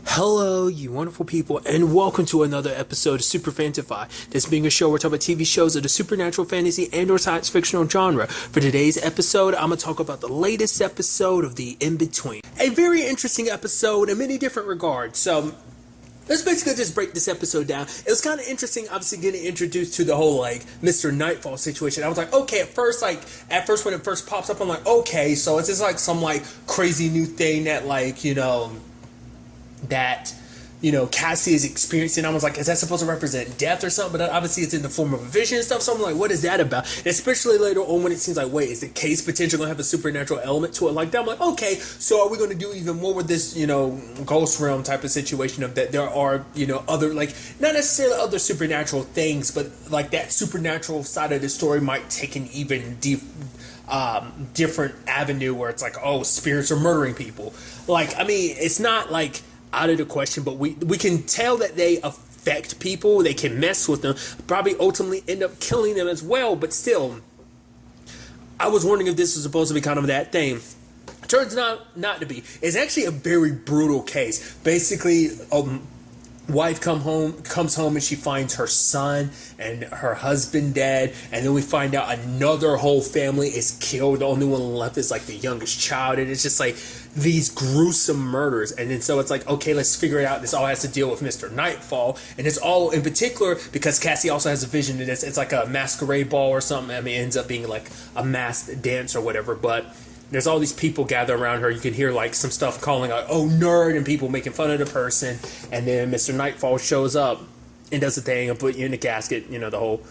Hello, you wonderful people, and welcome to another episode of Super-Fanta-Fi. This being a show where we talk about TV shows of the supernatural, fantasy, and/or science fictional genre. For today's episode, I'm going to talk about the latest episode of The In-Between. A very interesting episode in many different regards. So, let's basically just break this episode down. It was kind of interesting, obviously, getting introduced to the whole, Mr. Nightfall situation. I was like, okay, at first when it first pops up, I'm like, okay, so it's just some, crazy new thing that, Cassie is experiencing. I was like, is that supposed to represent death or something? But obviously it's in the form of a vision and stuff. So I'm like, what is that about? And especially later on when it seems like, wait, is the case potentially going to have a supernatural element to it like that? I'm like, okay, so are we going to do even more with this, ghost realm type of situation of that there are, other, not necessarily other supernatural things, but that supernatural side of the story might take an even different avenue where it's like, oh, spirits are murdering people. It's not out of the question, but we can tell that they affect people, they can mess with them, probably ultimately end up killing them as well. But still, I was wondering if this was supposed to be kind of that thing. Turns out not to be. It's actually a very brutal case. Basically, wife comes home and she finds her son and her husband dead, and then we find out another whole family is killed. The only one left is the youngest child, and it's just these gruesome murders. And then so it's okay, let's figure it out. This all has to deal with Mr. Nightfall, and it's all in particular because Cassie also has a vision of this. It's like a masquerade ball or something. It ends up being a masked dance or whatever, but there's all these people gathered around her. You can hear some stuff calling out, oh, nerd, and people making fun of the person. And then Mr. Nightfall shows up and does the thing and put you in the casket, the whole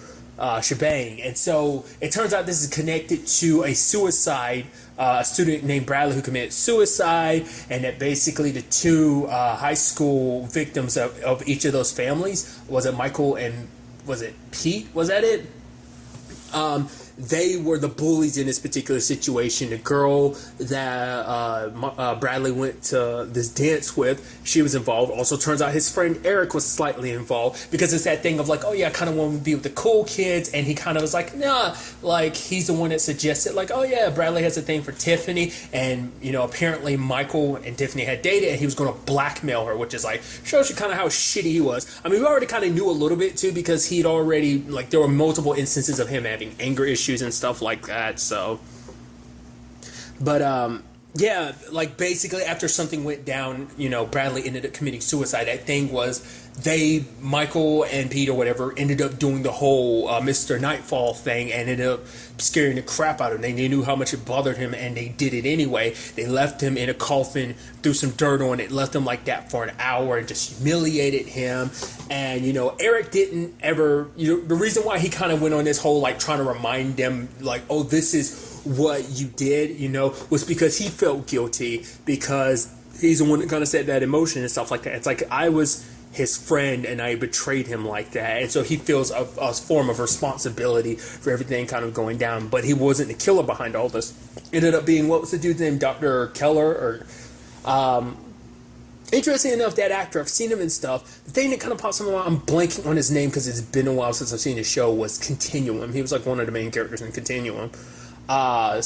shebang. And so it turns out this is connected to a suicide, a student named Bradley who committed suicide, and that basically the two high school victims of each of those families, was it Michael and was it Pete? Was that it? They were the bullies in this particular situation. The girl that Bradley went to this dance with, she was involved. Also turns out his friend Eric was slightly involved, because it's that thing of oh yeah, I kind of want to be with the cool kids, and he kind of was nah, he's the one that suggested oh yeah, Bradley has a thing for Tiffany, and apparently Michael and Tiffany had dated, and he was going to blackmail her, which is shows you kind of how shitty he was. I mean, we already kind of knew a little bit too, because he'd already there were multiple instances of him having anger issues and stuff like that. So, but yeah, basically after something went down, Bradley ended up committing suicide. That thing was Michael and Pete or whatever, ended up doing the whole Mr. Nightfall thing, and ended up scaring the crap out of him. They knew how much it bothered him, and they did it anyway. They left him in a coffin, threw some dirt on it, left him like that for an hour, and just humiliated him. And Eric didn't ever, the reason why he kind of went on this whole trying to remind them oh, this is what you did, was because he felt guilty, because he's the one that kind of set that emotion and stuff like that. It's I was his friend and I betrayed him like that, and so he feels a form of responsibility for everything kind of going down. But he wasn't the killer behind all this. Ended up being, what was the dude's name, Dr. Keller, or interesting enough, that actor, I've seen him and stuff. The thing that kind of pops in my mind, I'm blanking on his name because it's been a while since I've seen his show, was Continuum. He was one of the main characters in Continuum. But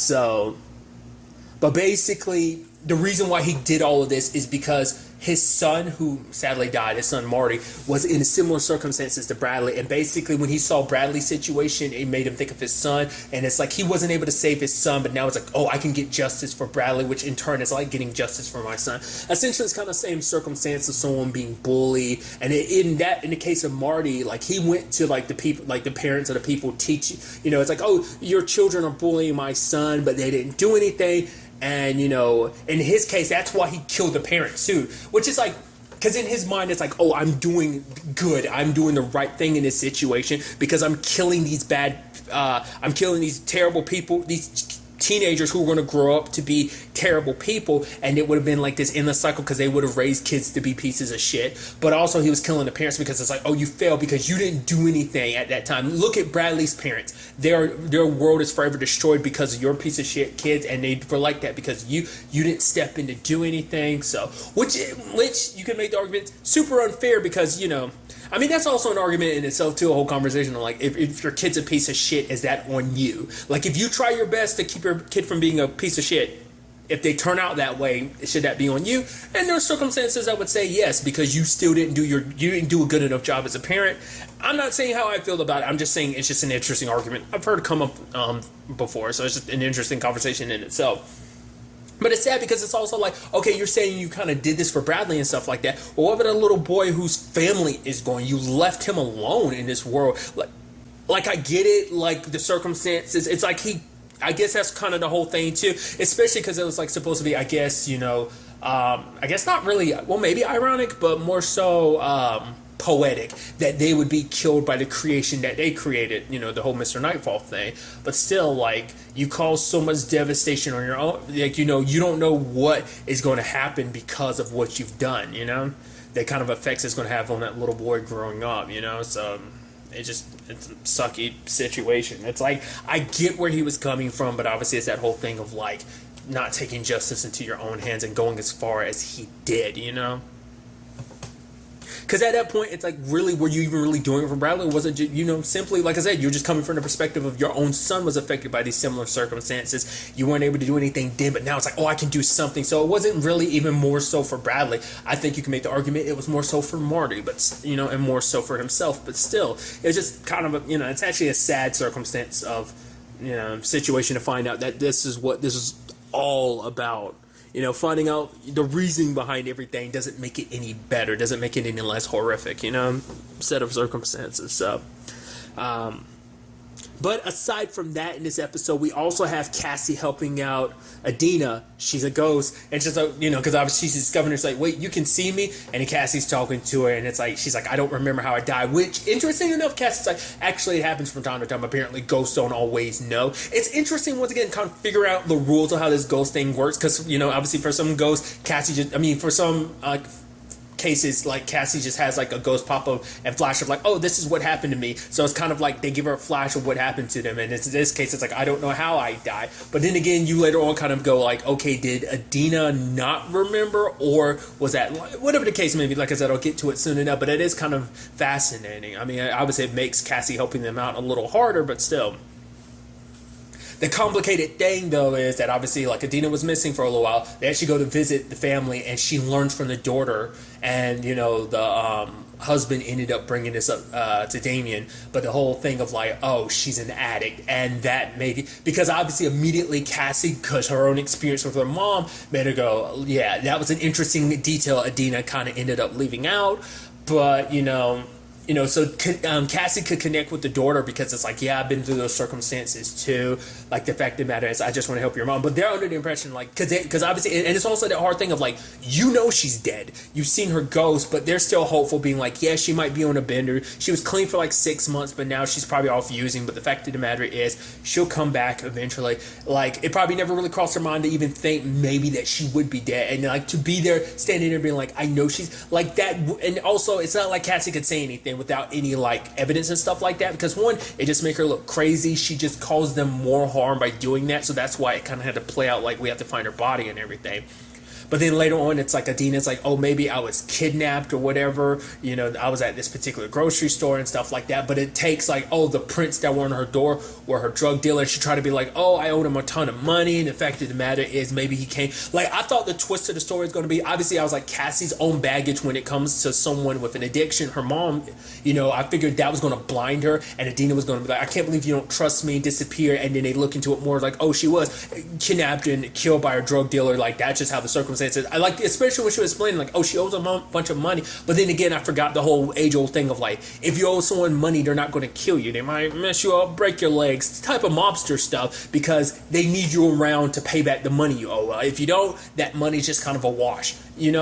basically, the reason why he did all of this is because his son, who sadly died, his son Marty, was in similar circumstances to Bradley. And basically, when he saw Bradley's situation, it made him think of his son. And it's he wasn't able to save his son, but now it's oh, I can get justice for Bradley, which in turn is getting justice for my son. Essentially, it's kind of the same circumstance of someone being bullied. And in the case of Marty, he went to the people, the parents of the people teaching. It's oh, your children are bullying my son, but they didn't do anything. And, in his case, that's why he killed the parents too, which is because in his mind, it's oh, I'm doing good. I'm doing the right thing in this situation because I'm killing these I'm killing these terrible people, these teenagers who are going to grow up to be terrible people. And it would have been this endless cycle, because they would have raised kids to be pieces of shit. But also he was killing the parents because it's oh, you failed because you didn't do anything at that time. Look at Bradley's parents. Their world is forever destroyed because of your piece of shit kids, and they were like that because you didn't step in to do anything. So which you can make the argument super unfair, because I mean, that's also an argument in itself too, a whole conversation of if your kid's a piece of shit, is that on you? If you try your best to keep your kid from being a piece of shit, if they turn out that way, should that be on you? And there are circumstances I would say yes, because you still didn't do a good enough job as a parent. I'm not saying how I feel about it. I'm just saying it's just an interesting argument I've heard come up before. So it's just an interesting conversation in itself. But it's sad because it's also like, okay, you're saying you kind of did this for Bradley and stuff like that. Well, what about a little boy whose family is going? You left him alone in this world. Like I get it, like the circumstances. It's like I guess that's kind of the whole thing too, especially because it was like supposed to be, I guess, I guess not really, well, maybe ironic, but more so poetic that they would be killed by the creation that they created, the whole Mr. Nightfall thing. But still, like, you cause so much devastation on your own, like, you don't know what is going to happen because of what you've done, that kind of effects it's going to have on that little boy growing up, so it's a sucky situation. It's like, I get where he was coming from, but obviously it's that whole thing of like not taking justice into your own hands and going as far as he did, Because at that point, it's like, really, were you even really doing it for Bradley? Or was it just, simply, like I said, you're just coming from the perspective of your own son was affected by these similar circumstances. You weren't able to do anything then, but now it's like, oh, I can do something. So it wasn't really even more so for Bradley. I think you can make the argument it was more so for Marty, but, and more so for himself. But still, it's just kind of it's actually a sad circumstance of, situation to find out that this is what this is all about. Finding out the reasoning behind everything doesn't make it any better, doesn't make it any less horrific, set of circumstances. So, but aside from that, in this episode, we also have Cassie helping out Adina. She's a ghost, and she's like, because obviously she's discovering, it's like, wait, you can see me? And then Cassie's talking to her, and it's like, she's like, I don't remember how I died, which, interesting enough, Cassie's like, actually, it happens from time to time. Apparently, ghosts don't always know. It's interesting, once again, kind of figure out the rules of how this ghost thing works, because, obviously, for some ghosts, for some cases, like Cassie just has like a ghost pop up and flash of like, oh, this is what happened to me. So it's kind of like they give her a flash of what happened to them, and in this case it's like, I don't know how I died. But then again, you later on kind of go like, okay, did Adina not remember, or was that, whatever the case may be. Like I said, I'll get to it soon enough, but it is kind of fascinating. I mean, I would say it makes Cassie helping them out a little harder, but still. The complicated thing, though, is that obviously, like, Adina was missing for a little while. They actually go to visit the family, and she learns from the daughter, and, the husband ended up bringing this up to Damien. But the whole thing of, like, oh, she's an addict, and that made it, because obviously immediately Cassie, because her own experience with her mom, made her go, yeah, that was an interesting detail Adina kind of ended up leaving out. But, so Cassie could connect with the daughter because it's like, yeah, I've been through those circumstances too. Like, the fact of the matter is, I just want to help your mom. But they're under the impression, like, because obviously, and it's also that hard thing of like, she's dead. You've seen her ghost, but they're still hopeful, being like, yeah, she might be on a bender. She was clean for like 6 months, but now she's probably off using. But the fact of the matter is, she'll come back eventually. Like, it probably never really crossed her mind to even think maybe that she would be dead. And like, to be there, standing there being like, I know she's like that. And also, it's not like Cassie could say anything without any like evidence and stuff like that, because one, it just make her look crazy. She just caused them more harm by doing that, so that's why it kind of had to play out like we have to find her body and everything. But then later on, it's like Adina's like, oh, maybe I was kidnapped or whatever. I was at this particular grocery store and stuff like that. But it takes like, oh, the prints that were on her door were her drug dealer. She tried to be like, oh, I owed him a ton of money. And the fact of the matter is, maybe he came. Like, I thought the twist of the story was going to be, obviously, I was like, Cassie's own baggage when it comes to someone with an addiction. Her mom, I figured that was going to blind her. And Adina was going to be like, I can't believe you don't trust me, disappear. And then they look into it more like, oh, she was kidnapped and killed by her drug dealer. Like, that's just how the circumstances. I like, especially when she was explaining, like, oh, she owes a bunch of money. But then again, I forgot the whole age-old thing of, like, if you owe someone money, they're not going to kill you. They might mess you up, break your legs, type of mobster stuff, because they need you around to pay back the money you owe. If you don't, that money's just kind of a wash,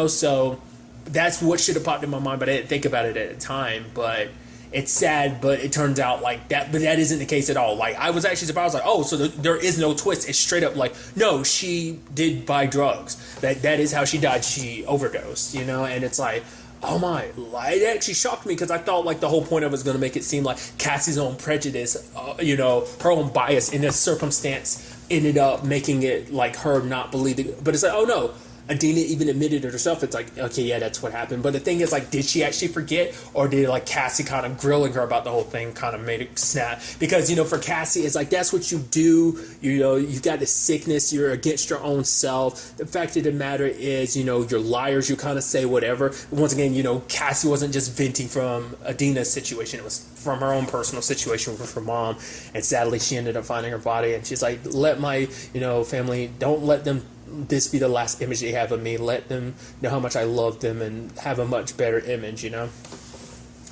so that's what should have popped in my mind, but I didn't think about it at the time. But it's sad, but it turns out like that, but that isn't the case at all. Like, I was actually surprised, like, oh, so there is no twist. It's straight up like, no, she did buy drugs. That is how she died. She overdosed, and it's like, oh my, it actually shocked me, because I thought like the whole point of it was going to make it seem like Cassie's own prejudice, her own bias in this circumstance ended up making it like her not believing. But it's like, oh no, Adina even admitted it herself. It's like, okay, yeah, that's what happened. But the thing is, like, did she actually forget, or did like Cassie kind of grilling her about the whole thing kind of made it snap? Because for Cassie, it's like that's what you do. You got this sickness. You're against your own self. The fact of the matter is, you're liars. You kind of say whatever. Once again, Cassie wasn't just venting from Adina's situation. It was from her own personal situation with her mom, and sadly, she ended up finding her body. And she's like, let my family, don't let them this be the last image they have of me. Let them know how much I love them and have a much better image, And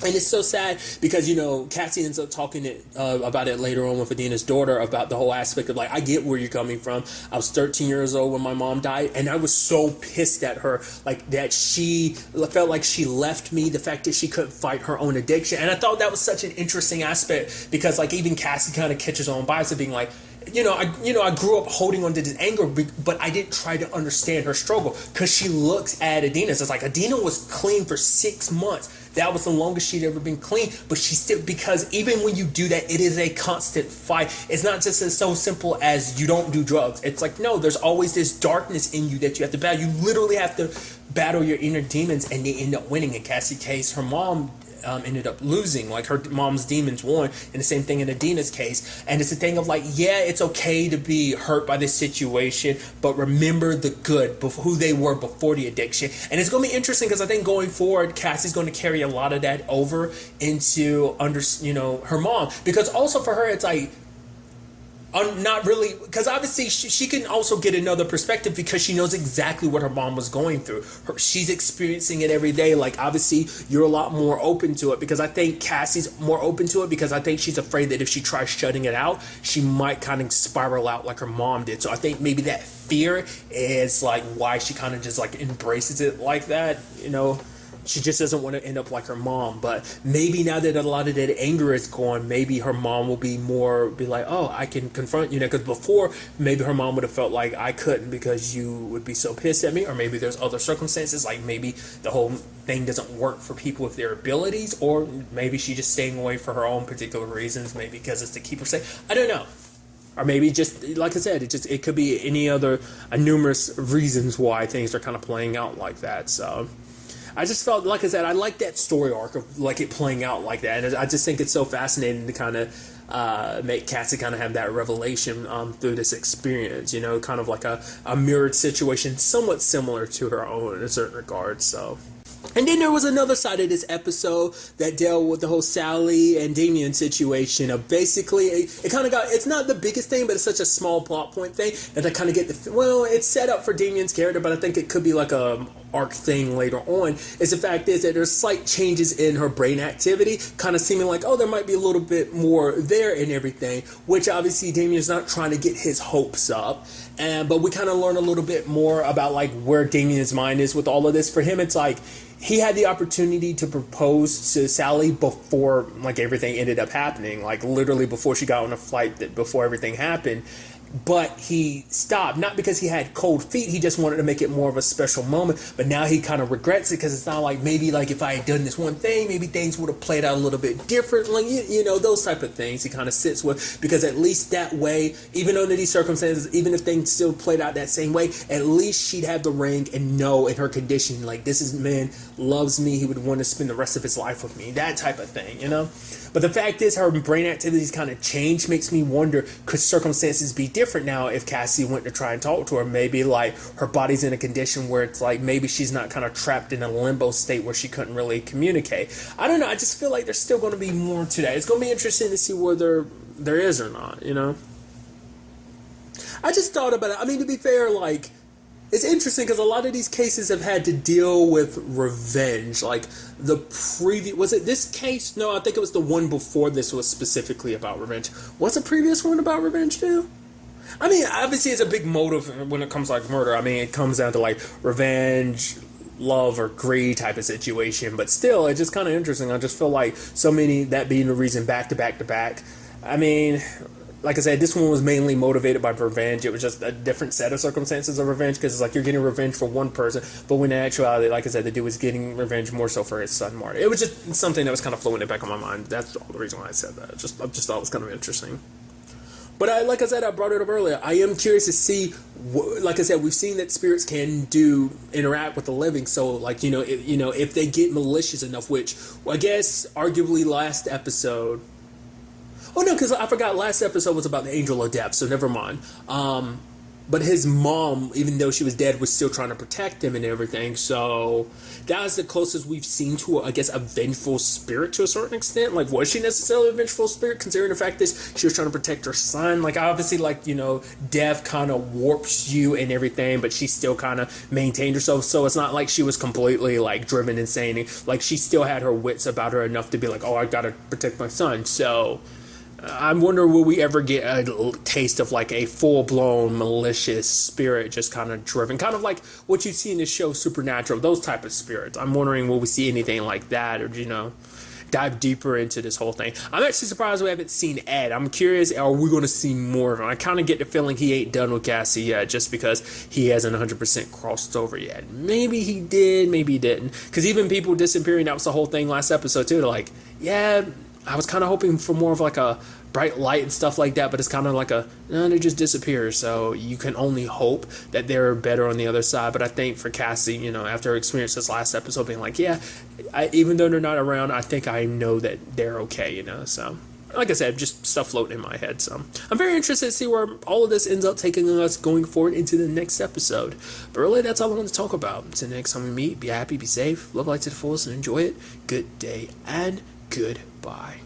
it's so sad because, Cassie ends up talking about it later on with Adina's daughter about the whole aspect of, like, I get where you're coming from. I was 13 years old when my mom died, and I was so pissed at her, like, that she felt like she left me, the fact that she couldn't fight her own addiction. And I thought that was such an interesting aspect because, like, even Cassie kind of catches her own bias of being like, I grew up holding on to this anger, but I didn't try to understand her struggle because she looks at Adina. It's like Adina was clean for 6 months. That was the longest she'd ever been clean, but she still, because even when you do that, it is a constant fight. It's not just as so simple as you don't do drugs. It's like, no, there's always this darkness in you that you have to battle. You literally have to battle your inner demons, and they end up winning. In Cassie's case, her mom ended up losing, like her mom's demons won, and the same thing in Adina's case. And it's a thing of like, yeah, it's okay to be hurt by this situation, but remember the good, who they were before the addiction. And it's going to be interesting because I think going forward, Cassie's going to carry a lot of that over into her mom, because also for her it's like, not really, because obviously she can also get another perspective because she knows exactly what her mom was going through. She's experiencing it every day. Like, obviously, you're a lot more open to it because I think Cassie's more open to it because I think she's afraid that if she tries shutting it out, she might kind of spiral out like her mom did. So I think maybe that fear is like why she kind of just like embraces it like that, She just doesn't want to end up like her mom. But maybe now that a lot of that anger is gone, maybe her mom will be like, oh, I can confront you now. Because before, maybe her mom would have felt like I couldn't because you would be so pissed at me. Or maybe there's other circumstances, like maybe the whole thing doesn't work for people with their abilities. Or maybe she's just staying away for her own particular reasons. Maybe because it's to keep her safe. I don't know. Or maybe just, like I said, it could be any other numerous reasons why things are kind of playing out like that. So I just felt, like I said, I like that story arc of like it playing out like that. And I just think it's so fascinating to kind of make Cassie kind of have that revelation through this experience, kind of like a mirrored situation, somewhat similar to her own in a certain regard. So. And then there was another side of this episode that dealt with the whole Sally and Damien situation of basically, it kind of it's not the biggest thing, but it's such a small plot point thing that I kind of get it's set up for Damien's character, but I think it could be like a arc thing later on. Is the fact is that there's slight changes in her brain activity, kind of seeming like, oh, there might be a little bit more there and everything, which obviously Damien's not trying to get his hopes up. But we kind of learn a little bit more about like where Damien's mind is with all of this. For him, it's like he had the opportunity to propose to Sally before like everything ended up happening, like literally before she got on a flight, before everything happened. But he stopped, not because he had cold feet, he just wanted to make it more of a special moment. But now he kind of regrets it because it's not like, maybe like if I had done this one thing, maybe things would have played out a little bit differently, those type of things he kind of sits with. Because at least that way, even under these circumstances, even if things still played out that same way, at least she'd have the ring and know in her condition, like, this man loves me, he would want to spend the rest of his life with me, that type of thing, But the fact is, her brain activities kind of changed. Makes me wonder, could circumstances be different now if Cassie went to try and talk to her? Maybe like her body's in a condition where it's like maybe she's not kind of trapped in a limbo state where she couldn't really communicate. I don't know. I just feel like there's still going to be more to that. It's going to be interesting to see whether there is or not, I just thought about it. I mean, to be fair, like, it's interesting because a lot of these cases have had to deal with revenge. Like the previous, was it this case? No, I think it was the one before this was specifically about revenge. Was the previous one about revenge too? I mean, obviously it's a big motive when it comes to like murder. I mean, it comes down to like revenge, love, or greed type of situation. But still, it's just kind of interesting. I just feel like so many, that being the reason back to back to back. I mean, like I said, this one was mainly motivated by revenge. It was just a different set of circumstances of revenge because it's like you're getting revenge for one person, but when in actuality, like I said, the dude was getting revenge more so for his son, Marty. It was just something that was kind of flowing in the back of my mind. That's all the reason why I said that. I just thought it was kind of interesting. But like I said, I brought it up earlier. I am curious to see. Like I said, we've seen that spirits can interact with the living. So, like if they get malicious enough, which I guess arguably last episode. Oh no, because I forgot last episode was about the angel of death. So never mind. But his mom, even though she was dead, was still trying to protect him and everything. So that was the closest we've seen to, I guess, a vengeful spirit to a certain extent. Like, was she necessarily a vengeful spirit, considering the fact that she was trying to protect her son? Like, obviously, death kind of warps you and everything, but she still kind of maintained herself. So it's not like she was completely, driven insane. Like, she still had her wits about her enough to be like, oh, I gotta protect my son. So I'm wondering, will we ever get a taste of a full-blown malicious spirit just kind of driven, kind of like what you see in the show Supernatural, those type of spirits. I'm wondering, will we see anything like that, or dive deeper into this whole thing? I'm actually surprised we haven't seen Ed. I'm curious, are we going to see more of him? I kind of get the feeling he ain't done with Cassie yet, just because he hasn't 100% crossed over yet. Maybe he did, maybe he didn't, because even people disappearing, that was the whole thing last episode too. They're yeah, I was kind of hoping for more of a bright light and stuff like that, but it's kind of no, they just disappear. So you can only hope that they're better on the other side. But I think for Cassie, after her experience this last episode, being even though they're not around, I think I know that they're okay, So, like I said, just stuff floating in my head. So I'm very interested to see where all of this ends up taking us going forward into the next episode. But really, that's all I want to talk about. Until next time we meet, be happy, be safe, live life to the fullest, and enjoy it. Good day and goodbye.